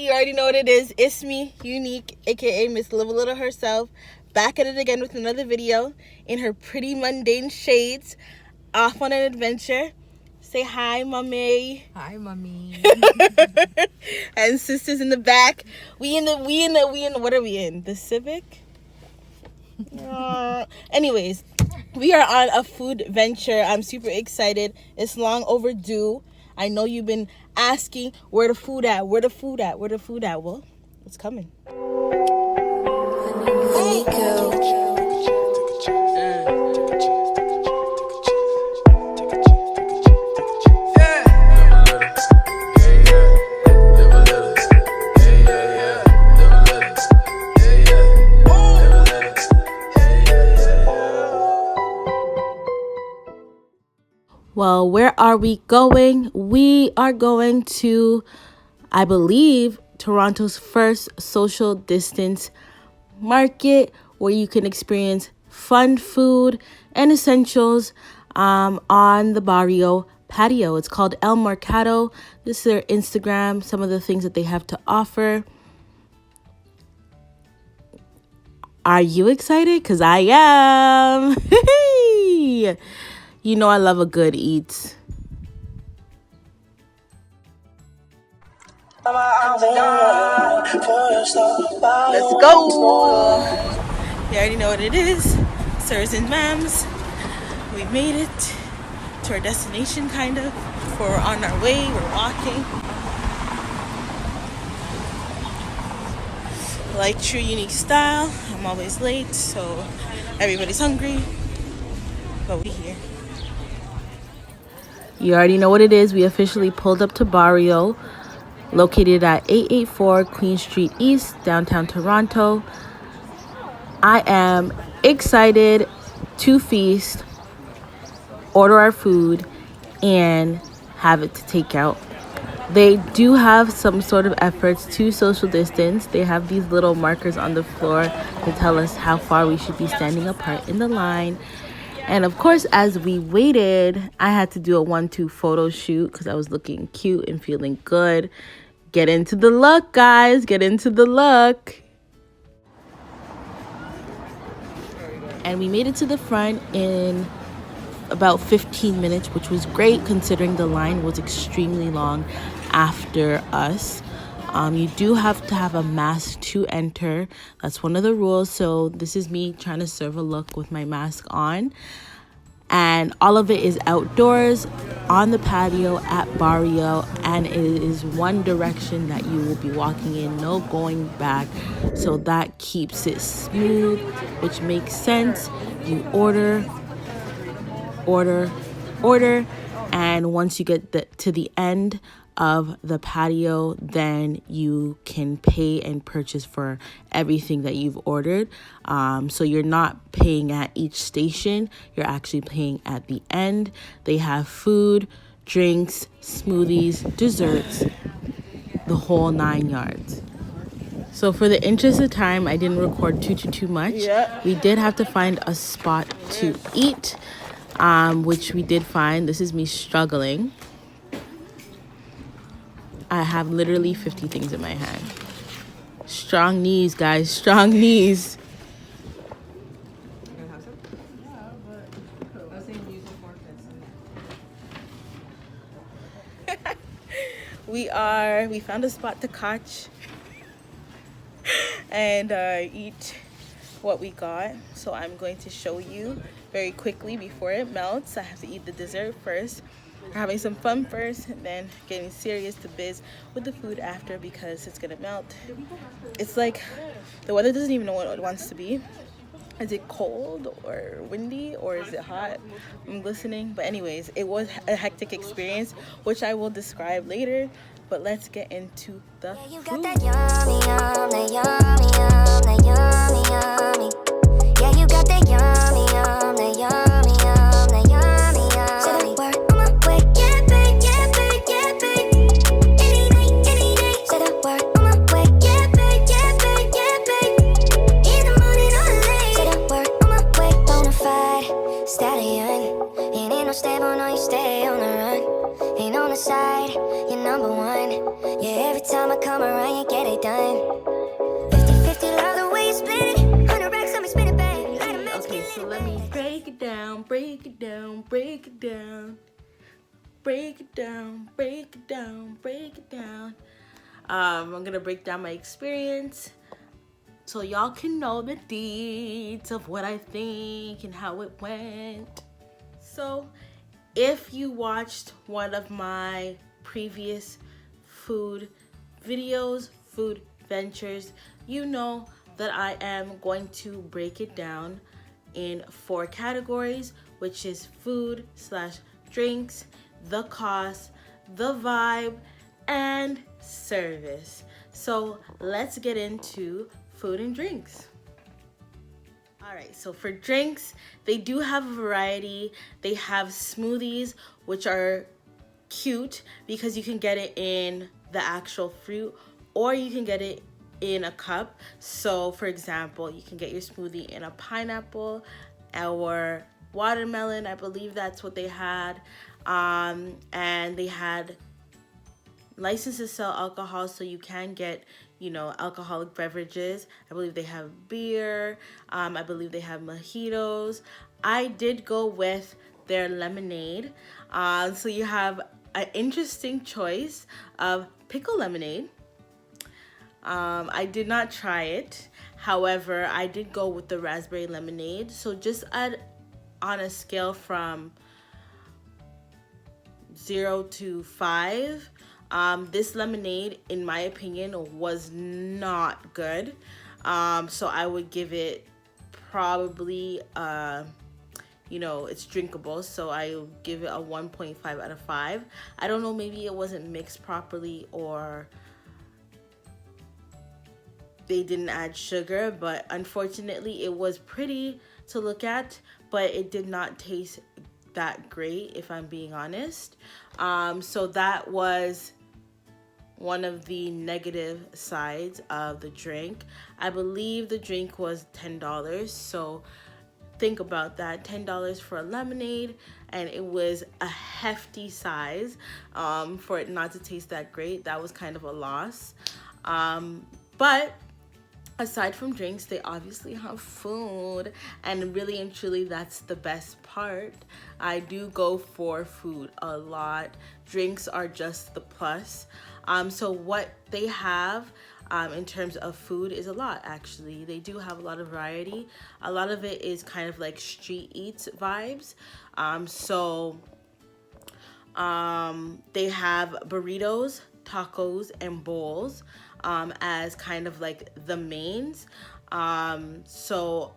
You already know what it is. It's me, Unique, aka Miss Live a Little herself, back at it again with another video in her pretty mundane shades, off on an adventure. Say hi, mommy. Hi, mommy. And sisters in the back. We in the what are we in? The Civic? Anyways, we are on a food venture. I'm super excited. It's long overdue. I know you've been asking where the food at, where the food at, where the food at. Well, it's coming. Well, where are we going? We are going to, I believe, Toronto's first social distance market where you can experience fun food and essentials on the barrio patio. It's called El Mercado. This is their Instagram, some of the things that they have to offer. Are you excited? Because I am. You know I love a good eat. Let's go. You already know what it is. Sirs and ma'ams, we made it to our destination, kind of. We're on our way, we're walking. Like true Unique style, I'm always late, so everybody's hungry. But we're here. You already know what it is. We officially pulled up to Barrio, located at 884 Queen Street East, downtown Toronto. I am excited to feast, order our food, and have it to take out. They do have some sort of efforts to social distance. They have these little markers on the floor to tell us how far we should be standing apart in the line. And of course, as we waited, I had to do a 1-2 photo shoot because I was looking cute and feeling good. Get into the look, guys. Get into the look. And we made it to the front in about 15 minutes, which was great considering the line was extremely long after us. You do have to have a mask to enter. That's one of the rules. So this is me trying to serve a look with my mask on. And all of it is outdoors on the patio at Barrio. And it is one direction that you will be walking in, no going back. So that keeps it smooth, which makes sense. You order. And once you get to the end of the patio, then you can pay and purchase for everything that you've ordered. So you're not paying at each station, you're actually paying at the end. They have food, drinks, smoothies, desserts, the whole 9 yards. So for the interest of time, I didn't record too much. Yeah. We did have to find a spot to eat, which we did find. This is me struggling. I have literally 50 things in my hand. Strong knees, guys. Strong knees. We found a spot to catch and eat what we got. So I'm going to show you very quickly before it melts. I have to eat the dessert first. We're having some fun first and then getting serious to biz with the food after because it's gonna melt. It's like the weather doesn't even know what it wants to be. Is it cold or windy or is it hot? I'm listening. But anyways, it was a hectic experience, which I will describe later. But let's get into the food. You got that yummy, yum, that yummy, yum, that yummy, yummy. Yeah, you got that yummy, yum, that yummy, yum, that yummy, yummy. Say the word on my way, yeah, babe, yeah, babe, yeah, babe. Any day. Say the word on my way, yeah, babe, yeah, babe, yeah, babe. In the morning or late. Say the word on my way, bonafide stallion. Ain't no stable, no, you stay on the run. Ain't on the side, you're number one. Yeah, every time I come around, you get it done. 50-50, love the way you split it. 100 racks on me, spin it back. Light a match, Okay, so let me break it down, break it down, break it down. Break it down, break it down, break it down. I'm gonna break down my experience so y'all can know the deeds of what I think and how it went. So if you watched one of my previous food videos, food ventures, you know that I am going to break it down in 4 categories, which is food / drinks, the cost, the vibe, and service. So let's get into food and drinks. All right, so for drinks, they do have a variety. They have smoothies, which are cute because you can get it in the actual fruit or you can get it in a cup. So for example, you can get your smoothie in a pineapple or watermelon. I believe that's what they had. And they had license to sell alcohol, so you can get, you know, alcoholic beverages. I believe they have beer. I believe they have mojitos. I did go with their lemonade. So you have an interesting choice of pickle lemonade. I did not try it. However, I did go with the raspberry lemonade. So just on a scale from 0 to 5, this lemonade, in my opinion, was not good. So I would give it probably, you know, it's drinkable, so I would give it a 1.5 out of 5. I don't know, maybe it wasn't mixed properly or they didn't add sugar, but unfortunately it was pretty to look at, but it did not taste that great, if I'm being honest. So that was one of the negative sides of the drink. I believe the drink was $10, so think about that, $10 for a lemonade, and it was a hefty size. For it not to taste that great, that was kind of a loss. But aside from drinks, they obviously have food, and really and truly that's the best part. I do go for food a lot. Drinks are just the plus. So what they have in terms of food is a lot, actually. They do have a lot of variety. A lot of it is kind of like street eats vibes. They have burritos, tacos, and bowls as kind of like the mains. So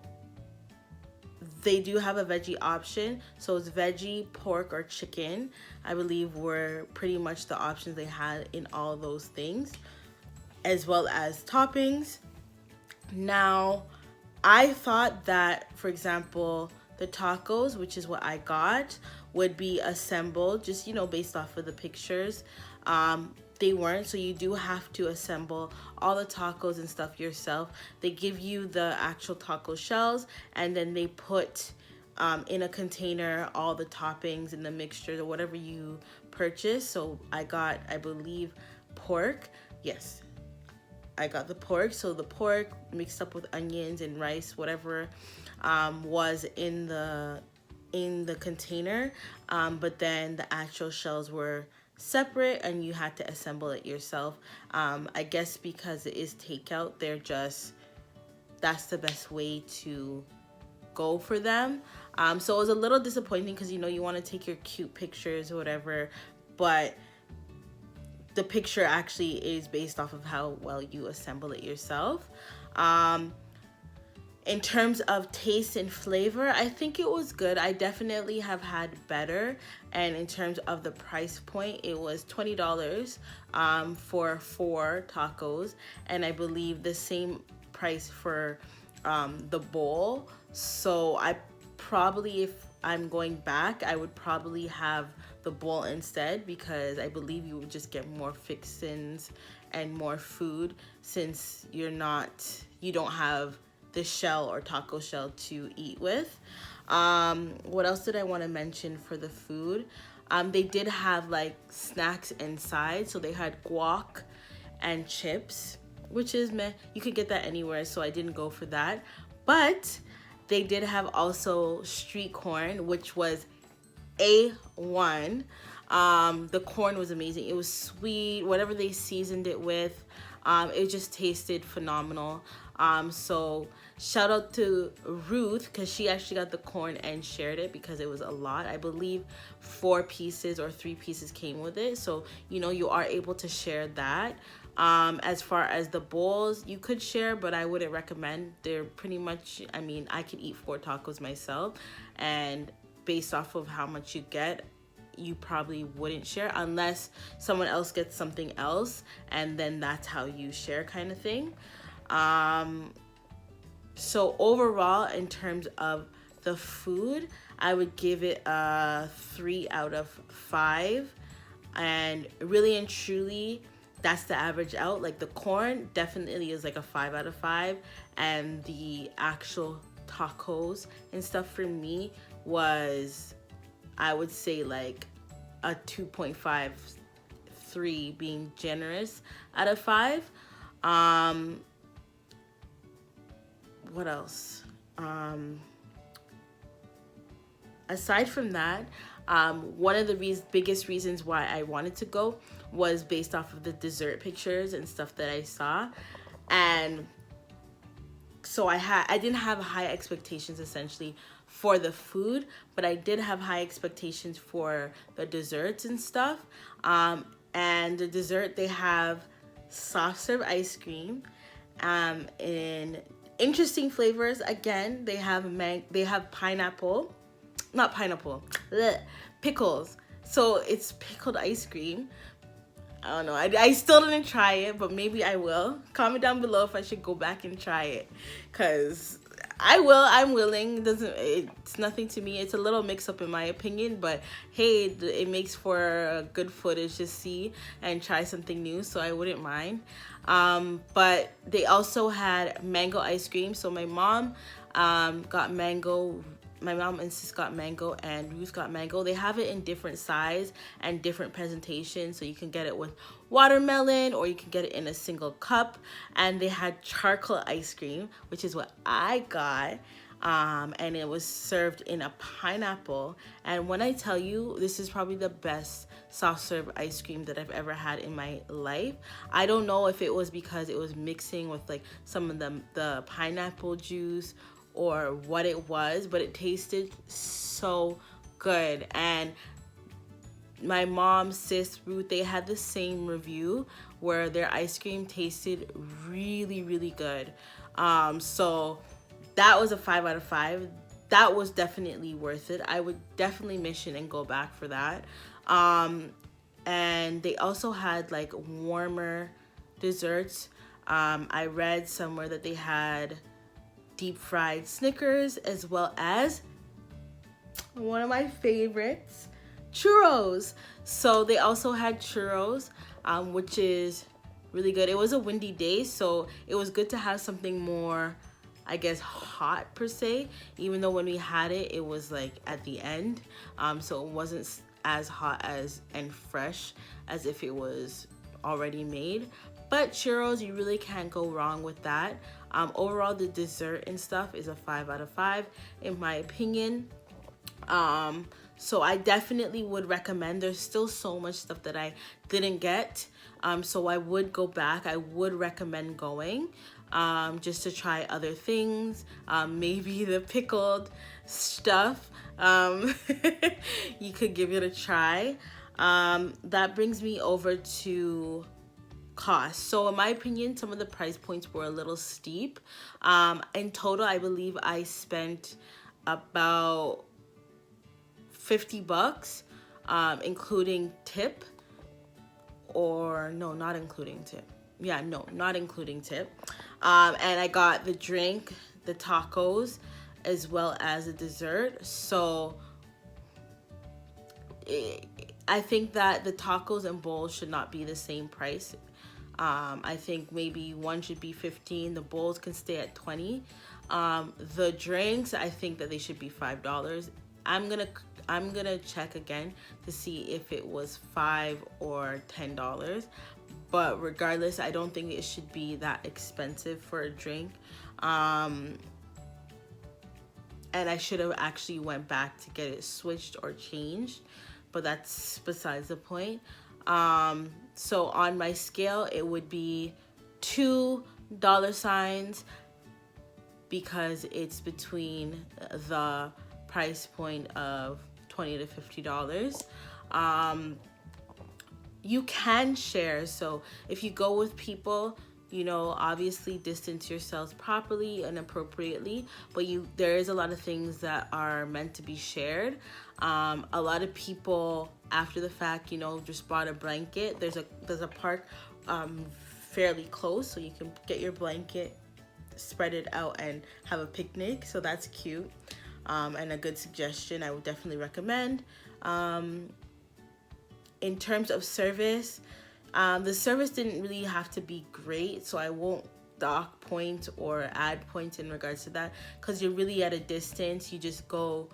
they do have a veggie option, so it's veggie, pork, or chicken, I believe, were pretty much the options they had in all those things, as well as toppings. Now, I thought that, for example, the tacos, which is what I got, would be assembled just, you know, based off of the pictures. They weren't, so you do have to assemble all the tacos and stuff yourself. They give you the actual taco shells, and then they put in a container all the toppings and the mixtures or whatever you purchase. So I got, I believe, pork. Yes, I got the pork. So the pork mixed up with onions and rice, whatever was in the container, but then the actual shells were separate and you had to assemble it yourself. I guess because it is takeout, that's the best way to go for them. So it was a little disappointing because, you know, you want to take your cute pictures or whatever, but the picture actually is based off of how well you assemble it yourself. In terms of taste and flavor, I think it was good. I definitely have had better. And in terms of the price point, it was $20 for 4 tacos. And I believe the same price for the bowl. So I probably, if I'm going back, I would probably have the bowl instead, because I believe you would just get more fixins and more food since you don't have the shell or taco shell to eat with. What else did I want to mention for the food? They did have like snacks inside, so they had guac and chips, which is meh. You could get that anywhere, so I didn't go for that. But they did have also street corn, which was A1. The corn was amazing. It was sweet, whatever they seasoned it with. It just tasted phenomenal. So shout out to Ruth, because she actually got the corn and shared it because it was a lot. I believe 4 pieces or 3 pieces came with it. So, you know, you are able to share that. As far as the bowls, you could share, but I wouldn't recommend. They're pretty much, I mean, I could eat 4 tacos myself, and based off of how much you get, you probably wouldn't share unless someone else gets something else, and then that's how you share, kind of thing. So overall, in terms of the food, I would give it a 3 out of 5, and really and truly, that's the average out. Like the corn definitely is like a 5 out of 5, and the actual tacos and stuff for me was, I would say, like a 2.5, 3 being generous out of 5. What else? Aside from that, one of the biggest reasons why I wanted to go was based off of the dessert pictures and stuff that I saw. And so I didn't have high expectations essentially for the food, but I did have high expectations for the desserts and stuff. And the dessert, they have soft serve ice cream in interesting flavors. Again, they have pineapple, not pineapple, pickles. So it's pickled ice cream. I don't know. I still didn't try it, but maybe I will. Comment down below if I should go back and try it, because I will. I'm willing. It's nothing to me. It's a little mix up in my opinion, but hey, it makes for good footage to see and try something new, so I wouldn't mind. But they also had mango ice cream. So my mom got mango. My mom and sis got mango, and Ruth got mango. They have it in different size and different presentations. So you can get it with watermelon, or you can get it in a single cup. And they had charcoal ice cream, which is what I got. And it was served in a pineapple. And when I tell you, this is probably the best soft serve ice cream that I've ever had in my life. I don't know if it was because it was mixing with like some of the pineapple juice or what it was, but it tasted so good. And my mom, sis, Ruth, they had the same review where their ice cream tasted really, really good. So that was a 5 out of 5. That was definitely worth it. I would definitely mission and go back for that. And they also had like warmer desserts. I read somewhere that they had deep fried Snickers, as well as one of my favorites, churros. So they also had churros, which is really good. It was a windy day, so it was good to have something more, I guess, hot per se, even though when we had it, it was like at the end. So it wasn't as hot and fresh as if it was already made. But churros, you really can't go wrong with that. Overall, the dessert and stuff is a 5 out of 5 in my opinion. So I definitely would recommend. There's still so much stuff that I didn't get. So I would go back. I would recommend going just to try other things. Maybe the pickled stuff. You could give it a try. That brings me over to cost. So in my opinion, some of the price points were a little steep. In total, I believe I spent about $50, including tip. Or no, not including tip. Yeah, no, not including tip. And I got the drink, the tacos, as well as a dessert. So I think that the tacos and bowls should not be the same price. I think maybe one should be $15. The bowls can stay at $20. The drinks, I think that they should be $5. I'm gonna check again to see if it was $5 or $10. but regardless, I don't think it should be that expensive for a drink. And I should have actually went back to get it switched or changed, but that's besides the point. So on my scale, it would be $2 because it's between the price point of $20 to $50. You can share, so if you go with people, you know, obviously distance yourselves properly and appropriately, but there is a lot of things that are meant to be shared. A lot of people after the fact, you know, just bought a blanket. There's a park fairly close, so you can get your blanket, spread it out, and have a picnic. So that's cute, and a good suggestion. I would definitely recommend. In terms of service, the service didn't really have to be great, so I won't dock points or add points in regards to that, because you're really at a distance. You just go,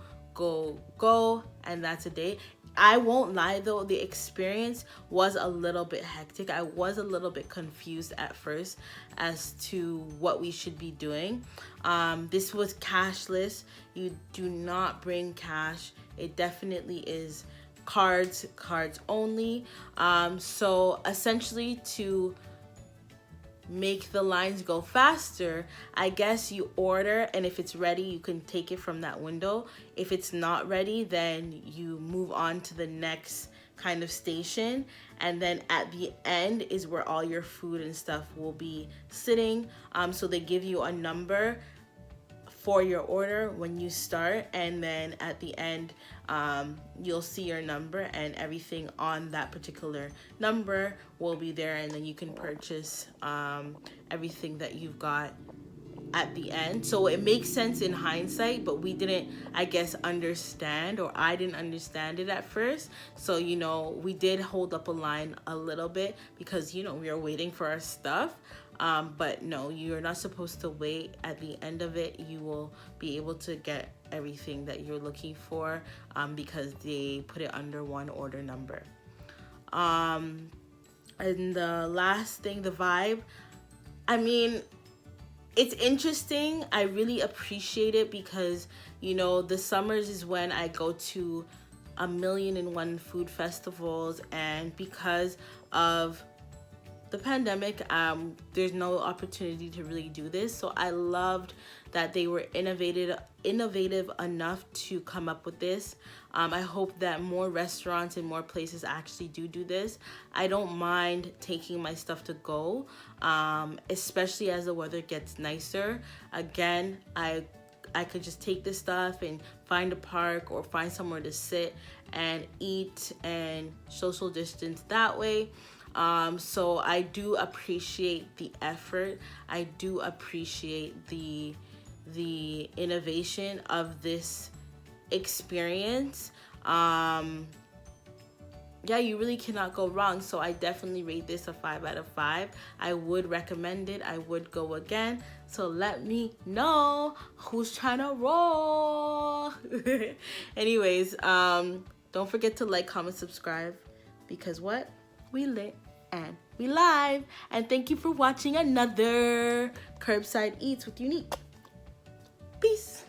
and that's a day. I won't lie though, the experience was a little bit hectic. I was a little bit confused at first as to what we should be doing. This was cashless. You do not bring cash. It definitely is cards only. So essentially, to make the lines go faster, I guess you order, and if it's ready, you can take it from that window. If it's not ready, then you move on to the next kind of station, and then at the end is where all your food and stuff will be sitting. So they give you a number for your order when you start, and then at the end you'll see your number, and everything on that particular number will be there, and then you can purchase everything that you've got at the end. So it makes sense in hindsight, but we didn't, I guess, understand, or I didn't understand it at first. So, you know, we did hold up a line a little bit because, you know, we were waiting for our stuff. But no, you're not supposed to wait. At the end of it, you will be able to get everything that you're looking for, because they put it under one order number. And the last thing, the vibe, I mean, it's interesting. I really appreciate it because, you know, the summers is when I go to 1,000,001 food festivals, and because of the pandemic, there's no opportunity to really do this. So I loved that they were innovative enough to come up with this. I hope that more restaurants and more places actually do this. I don't mind taking my stuff to go, especially as the weather gets nicer. Again, I could just take this stuff and find a park or find somewhere to sit and eat and social distance that way. So I do appreciate the effort. I do appreciate the innovation of this experience. Yeah, you really cannot go wrong. So I definitely rate this a 5 out of 5. I would recommend it. I would go again. So let me know who's trying to roll. Anyways, don't forget to like, comment, subscribe, because what? We lit and we live. And thank you for watching another Curbside Eats with Unique. Peace.